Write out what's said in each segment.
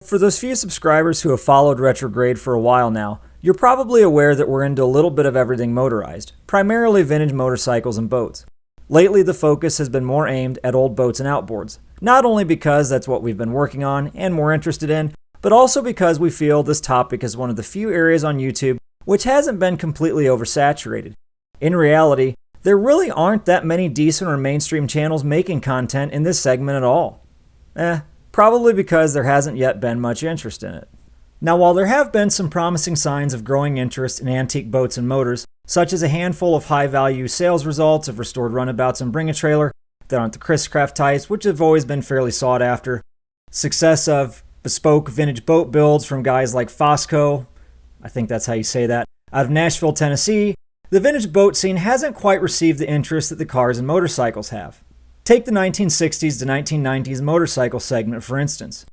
for those few subscribers who have followed Retrograde for a while now, you're probably aware that we're into a little bit of everything motorized, primarily vintage motorcycles and boats. Lately, the focus has been more aimed at old boats and outboards, not only because that's what we've been working on and more interested in, but also because we feel this topic is one of the few areas on YouTube which hasn't been completely oversaturated. In reality, there really aren't that many decent or mainstream channels making content in this segment at all. Probably because there hasn't yet been much interest in it. Now, while there have been some promising signs of growing interest in antique boats and motors, such as a handful of high-value sales results of restored runabouts and bring-a-trailer that aren't the Chris-Craft types, which have always been fairly sought after, success of bespoke vintage boat builds from guys like Fosco, I think that's how you say that, out of Nashville, Tennessee, the vintage boat scene hasn't quite received the interest that the cars and motorcycles have. Take the 1960s to 1990s motorcycle segment, for instance.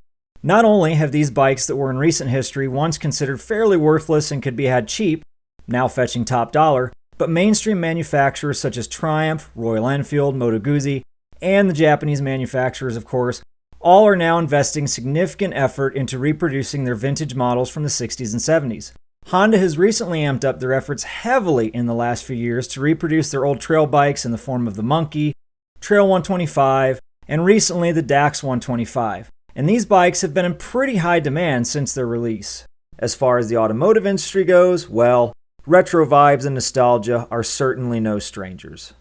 Not only have these bikes that were in recent history once considered fairly worthless and could be had cheap, now fetching top dollar, but mainstream manufacturers such as Triumph, Royal Enfield, Moto Guzzi, and the Japanese manufacturers, of course, all are now investing significant effort into reproducing their vintage models from the 60s and 70s. Honda has recently amped up their efforts heavily in the last few years to reproduce their old trail bikes in the form of the Monkey, Trail 125, and recently the Dax 125. And these bikes have been in pretty high demand since their release. As far as the automotive industry goes, well, retro vibes and nostalgia are certainly no strangers.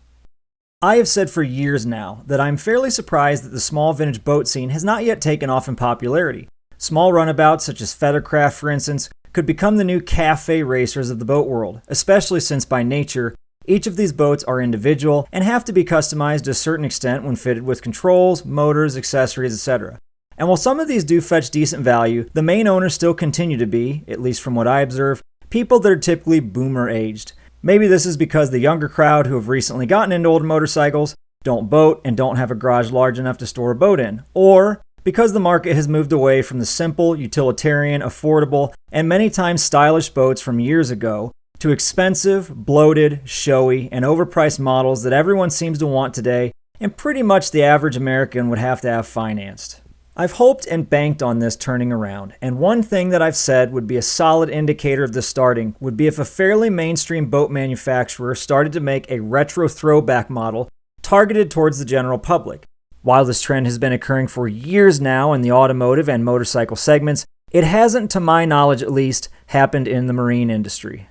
I have said for years now that I'm fairly surprised that the small vintage boat scene has not yet taken off in popularity. Small runabouts such as Feathercraft, for instance, could become the new cafe racers of the boat world, especially since by nature, each of these boats are individual and have to be customized to a certain extent when fitted with controls, motors, accessories, etc. And while some of these do fetch decent value, the main owners still continue to be, at least from what I observe, people that are typically boomer aged. Maybe this is because the younger crowd who have recently gotten into old motorcycles don't boat and don't have a garage large enough to store a boat in, or because the market has moved away from the simple, utilitarian, affordable, and many times stylish boats from years ago to expensive, bloated, showy, and overpriced models that everyone seems to want today and pretty much the average American would have to have financed. I've hoped and banked on this turning around, and one thing that I've said would be a solid indicator of this starting would be if a fairly mainstream boat manufacturer started to make a retro throwback model targeted towards the general public. While this trend has been occurring for years now in the automotive and motorcycle segments, it hasn't, to my knowledge at least, happened in the marine industry.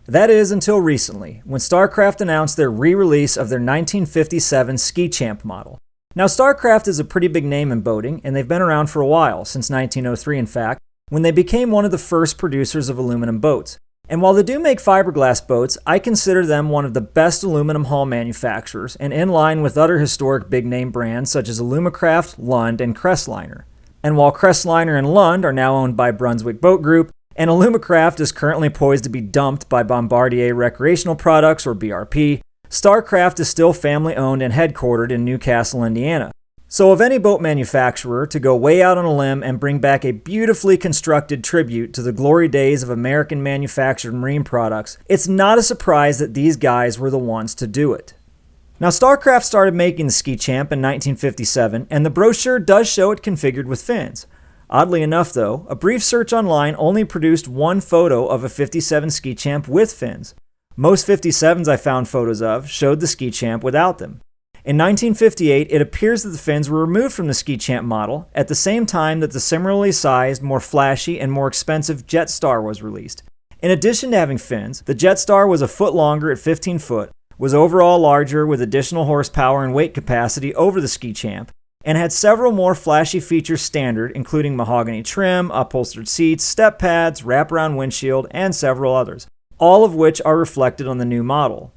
That is until recently, when Starcraft announced their re-release of their 1957 Ski Champ model. Now, Starcraft is a pretty big name in boating, and they've been around for a while, since 1903 in fact, when they became one of the first producers of aluminum boats. And while they do make fiberglass boats, I consider them one of the best aluminum hull manufacturers, and in line with other historic big-name brands such as Alumacraft, Lund, and Crestliner. And while Crestliner and Lund are now owned by Brunswick Boat Group, and Alumacraft is currently poised to be dumped by Bombardier Recreational Products, or BRP, Starcraft is still family-owned and headquartered in Newcastle, Indiana. So of any boat manufacturer to go way out on a limb and bring back a beautifully constructed tribute to the glory days of American manufactured marine products, it's not a surprise that these guys were the ones to do it. Now, Starcraft started making the Ski Champ in 1957, and the brochure does show it configured with fins. Oddly enough, though, a brief search online only produced one photo of a 57 Ski Champ with fins. Most 57s I found photos of showed the Ski Champ without them. In 1958, it appears that the fins were removed from the Ski Champ model at the same time that the similarly sized, more flashy, and more expensive Jetstar was released. In addition to having fins, the Jetstar was a foot longer at 15 foot, was overall larger with additional horsepower and weight capacity over the Ski Champ, and had several more flashy features standard, including mahogany trim, upholstered seats, step pads, wraparound windshield, and several others, all of which are reflected on the new model.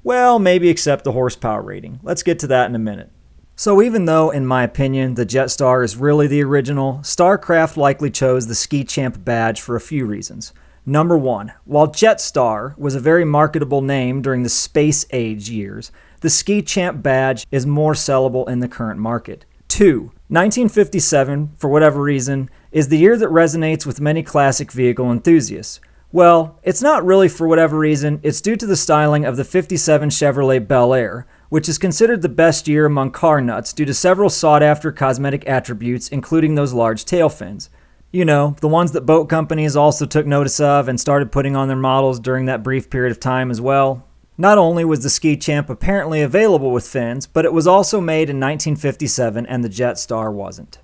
Well, maybe except the horsepower rating. Let's get to that in a minute. So even though, in my opinion, the Jetstar is really the original, Starcraft likely chose the Ski Champ badge for a few reasons. Number one, while Jetstar was a very marketable name during the space age years, the Ski Champ badge is more sellable in the current market. 2. 1957, for whatever reason, is the year that resonates with many classic vehicle enthusiasts. Well, it's not really for whatever reason, it's due to the styling of the 57 Chevrolet Bel Air, which is considered the best year among car nuts due to several sought-after cosmetic attributes, including those large tail fins. You know, the ones that boat companies also took notice of and started putting on their models during that brief period of time as well. Not only was the Ski Champ apparently available with fins, but it was also made in 1957 and the Jetstar wasn't.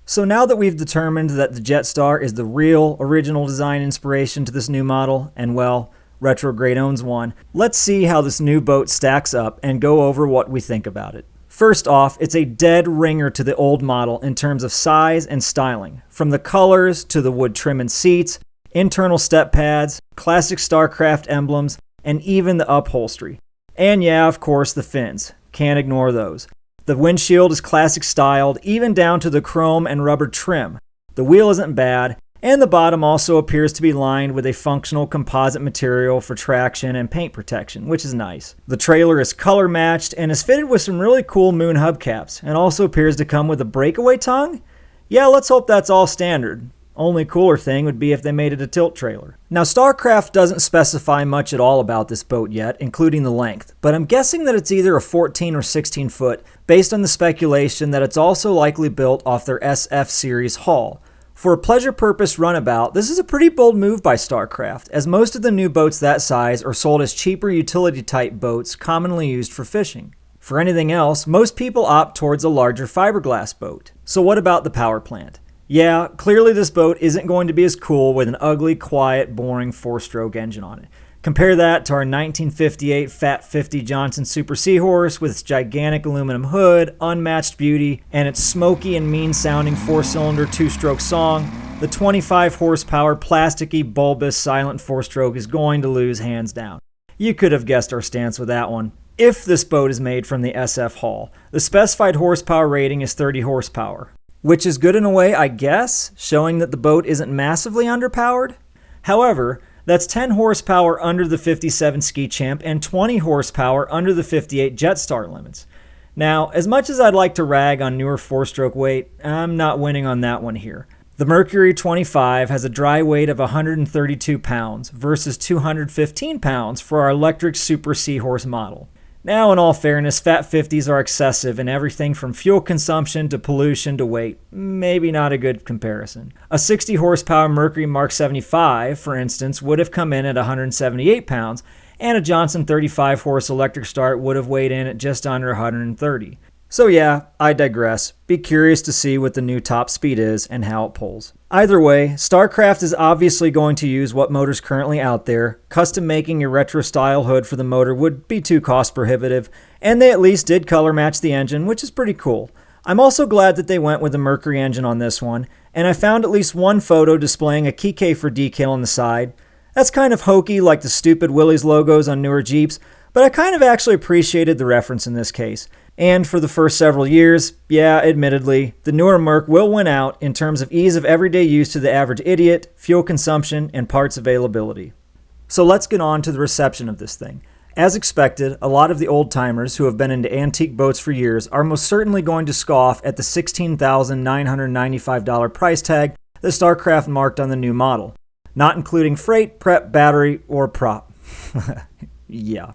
So now that we've determined that the Jetstar is the real original design inspiration to this new model, and well, Retrograde owns one, let's see how this new boat stacks up and go over what we think about it. First off, it's a dead ringer to the old model in terms of size and styling, from the colors to the wood trim and seats, internal step pads, classic Starcraft emblems, and even the upholstery. And yeah, of course, the fins. Can't ignore those. The windshield is classic styled, even down to the chrome and rubber trim. The wheel isn't bad, and the bottom also appears to be lined with a functional composite material for traction and paint protection, which is nice. The trailer is color matched and is fitted with some really cool moon hubcaps, and also appears to come with a breakaway tongue? Yeah, let's hope that's all standard. Only cooler thing would be if they made it a tilt trailer. Now, Starcraft doesn't specify much at all about this boat yet, including the length, but I'm guessing that it's either a 14 or 16 foot, based on the speculation that it's also likely built off their SF series hull. For a pleasure purpose runabout, this is a pretty bold move by Starcraft, as most of the new boats that size are sold as cheaper utility type boats commonly used for fishing. For anything else, most people opt towards a larger fiberglass boat. So what about the power plant? Yeah, clearly this boat isn't going to be as cool with an ugly, quiet, boring 4-stroke engine on it. Compare that to our 1958 Fat 50 Johnson Super Seahorse with its gigantic aluminum hood, unmatched beauty, and its smoky and mean-sounding 4-cylinder 2-stroke song. The 25 horsepower, plasticky, bulbous, silent 4-stroke is going to lose hands down. You could have guessed our stance with that one. If this boat is made from the SF hull, the specified horsepower rating is 30 horsepower. Which is good in a way, I guess, showing that the boat isn't massively underpowered. However, that's 10 horsepower under the 57 Ski Champ and 20 horsepower under the 58 Jetstar limits. Now, as much as I'd like to rag on newer 4-stroke weight, I'm not winning on that one here. The Mercury 25 has a dry weight of 132 pounds versus 215 pounds for our electric Super Seahorse model. Now, in all fairness, Fat 50s are excessive in everything from fuel consumption to pollution to weight. Maybe not a good comparison. A 60 horsepower Mercury Mark 75, for instance, would have come in at 178 pounds, and a Johnson 35 horse electric start would have weighed in at just under 130. So yeah, I digress. Be curious to see what the new top speed is and how it pulls. Either way, Starcraft is obviously going to use what motor's currently out there. Custom making a retro style hood for the motor would be too cost prohibitive, and they at least did color match the engine, which is pretty cool. I'm also glad that they went with the Mercury engine on this one, and I found at least one photo displaying a keycase for decal on the side. That's kind of hokey like the stupid Willys logos on newer Jeeps, but I kind of actually appreciated the reference in this case. And for the first several years, yeah, admittedly, the newer Merc will win out in terms of ease of everyday use to the average idiot, fuel consumption, and parts availability. So let's get on to the reception of this thing. As expected, a lot of the old-timers who have been into antique boats for years are most certainly going to scoff at the $16,995 price tag that Starcraft marked on the new model, not including freight, prep, battery, or prop. Yeah.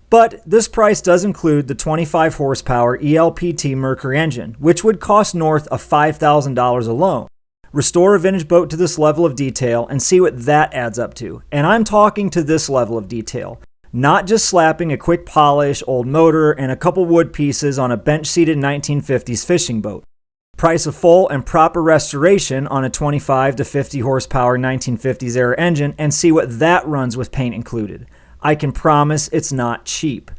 But this price does include the 25 horsepower ELPT Mercury engine, which would cost north of $5,000 alone. Restore a vintage boat to this level of detail and see what that adds up to. And I'm talking to this level of detail, not just slapping a quick polish, old motor, and a couple wood pieces on a bench-seated 1950s fishing boat. Price a full and proper restoration on a 25 to 50 horsepower 1950s era engine and see what that runs with paint included. I can promise it's not cheap.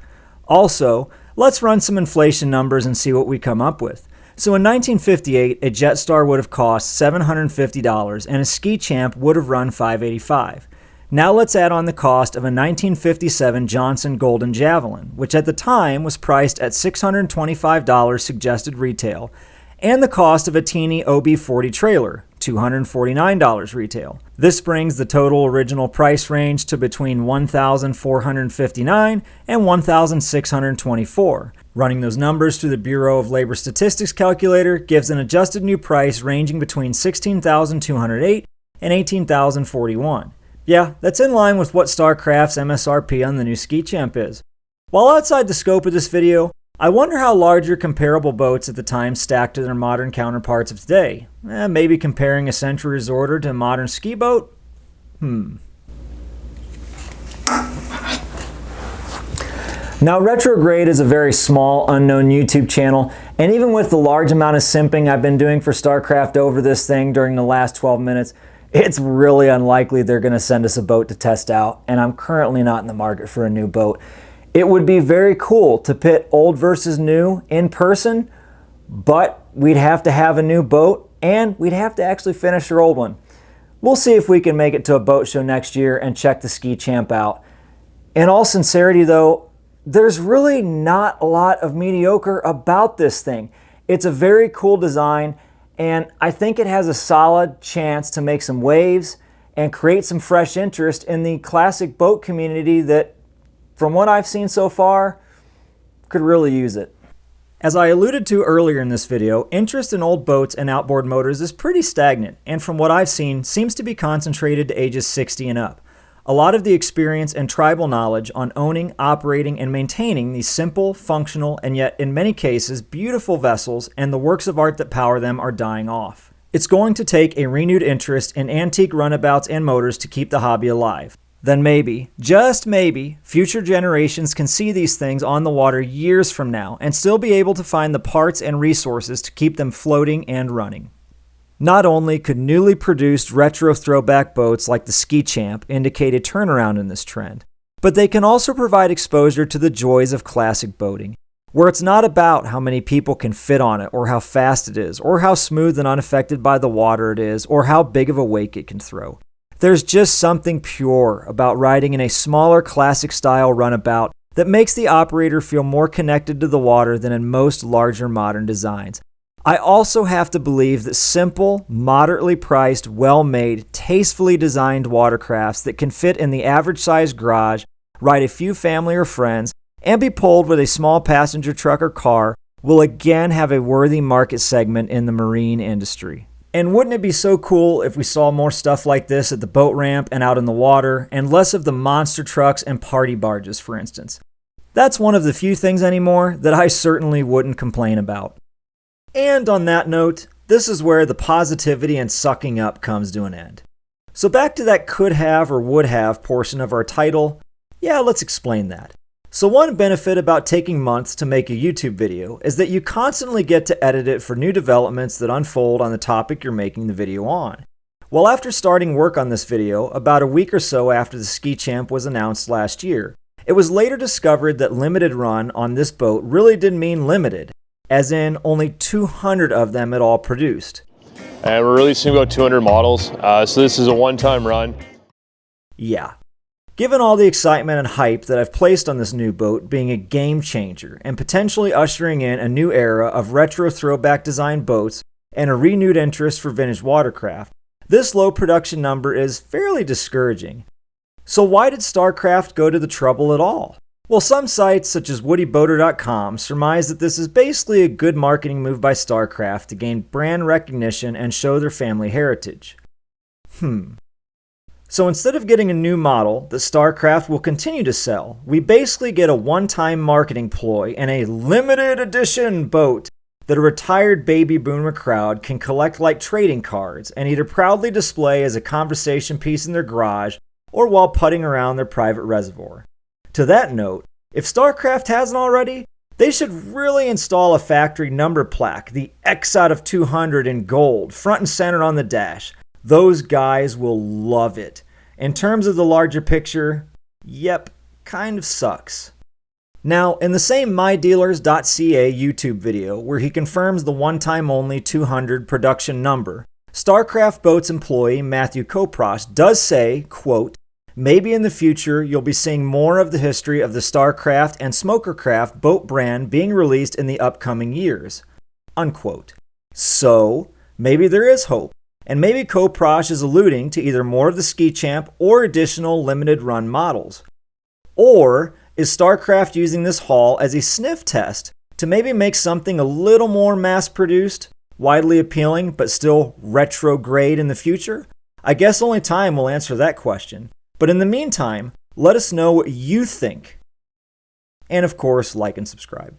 Also, let's run some inflation numbers and see what we come up with. So in 1958, a Jetstar would have cost $750 and a Ski Champ would have run $585. Now let's add on the cost of a 1957 Johnson Golden Javelin, which at the time was priced at $625 suggested retail, and the cost of a teeny OB40 trailer, $249 retail. This brings the total original price range to between $1,459 and $1,624. Running those numbers through the Bureau of Labor Statistics calculator gives an adjusted new price ranging between $16,208 and $18,041. Yeah, that's in line with what Starcraft's MSRP on the new Ski Champ is. While outside the scope of this video, I wonder how larger comparable boats at the time stacked to their modern counterparts of today. Maybe comparing a Century Resorter to a modern ski boat? Now, Retrograde is a very small, unknown YouTube channel, and even with the large amount of simping I've been doing for Starcraft over this thing during the last 12 minutes, it's really unlikely they're going to send us a boat to test out, and I'm currently not in the market for a new boat. It would be very cool to pit old versus new in person, but we'd have to have a new boat, and we'd have to actually finish our old one. We'll see if we can make it to a boat show next year and check the Ski Champ out. In all sincerity though, there's really not a lot of mediocre about this thing. It's a very cool design, and I think it has a solid chance to make some waves and create some fresh interest in the classic boat community that, from what I've seen so far, could really use it. As I alluded to earlier in this video, interest in old boats and outboard motors is pretty stagnant, and from what I've seen, seems to be concentrated to ages 60 and up. A lot of the experience and tribal knowledge on owning, operating, and maintaining these simple, functional, and yet in many cases beautiful vessels and the works of art that power them are dying off. It's going to take a renewed interest in antique runabouts and motors to keep the hobby alive. Then maybe, just maybe, future generations can see these things on the water years from now and still be able to find the parts and resources to keep them floating and running. Not only could newly produced retro throwback boats like the Ski Champ indicate a turnaround in this trend, but they can also provide exposure to the joys of classic boating, where it's not about how many people can fit on it, or how fast it is, or how smooth and unaffected by the water it is, or how big of a wake it can throw. There's just something pure about riding in a smaller classic style runabout that makes the operator feel more connected to the water than in most larger modern designs. I also have to believe that simple, moderately priced, well-made, tastefully designed watercrafts that can fit in the average-sized garage, ride a few family or friends, and be pulled with a small passenger truck or car will again have a worthy market segment in the marine industry. And wouldn't it be so cool if we saw more stuff like this at the boat ramp and out in the water, and less of the monster trucks and party barges, for instance? That's one of the few things anymore that I certainly wouldn't complain about. And on that note, this is where the positivity and sucking up comes to an end. So back to that could have or would have portion of our title. Yeah, let's explain that. So one benefit about taking months to make a YouTube video is that you constantly get to edit it for new developments that unfold on the topic you're making the video on. Well, after starting work on this video about a week or so after the Ski Champ was announced last year, it was later discovered that limited run on this boat really did mean limited, as in only 200 of them at all produced. And we're releasing about 200 models, so this is a one-time run. Yeah. Given all the excitement and hype that I've placed on this new boat being a game changer and potentially ushering in a new era of retro throwback design boats and a renewed interest for vintage watercraft, this low production number is fairly discouraging. So why did Starcraft go to the trouble at all? Well, some sites, such as woodyboater.com, surmise that this is basically a good marketing move by Starcraft to gain brand recognition and show their family heritage. So instead of getting a new model that Starcraft will continue to sell, we basically get a one-time marketing ploy and a limited edition boat that a retired baby boomer crowd can collect like trading cards and either proudly display as a conversation piece in their garage or while putting around their private reservoir. To that note, if Starcraft hasn't already, they should really install a factory number plaque, the X out of 200 in gold, front and center on the dash. Those guys will love it. In terms of the larger picture, yep, kind of sucks. Now, in the same mydealers.ca YouTube video where he confirms the one-time only 200 production number, Starcraft Boats employee Matthew Koprosh does say, quote, "Maybe in the future you'll be seeing more of the history of the Starcraft and Smokercraft boat brand being released in the upcoming years." Unquote. So, maybe there is hope, and maybe Koprosh is alluding to either more of the Ski Champ or additional limited run models. Or is Starcraft using this haul as a sniff test to maybe make something a little more mass-produced, widely appealing, but still retrograde in the future? I guess only time will answer that question. But in the meantime, let us know what you think. And of course, like and subscribe.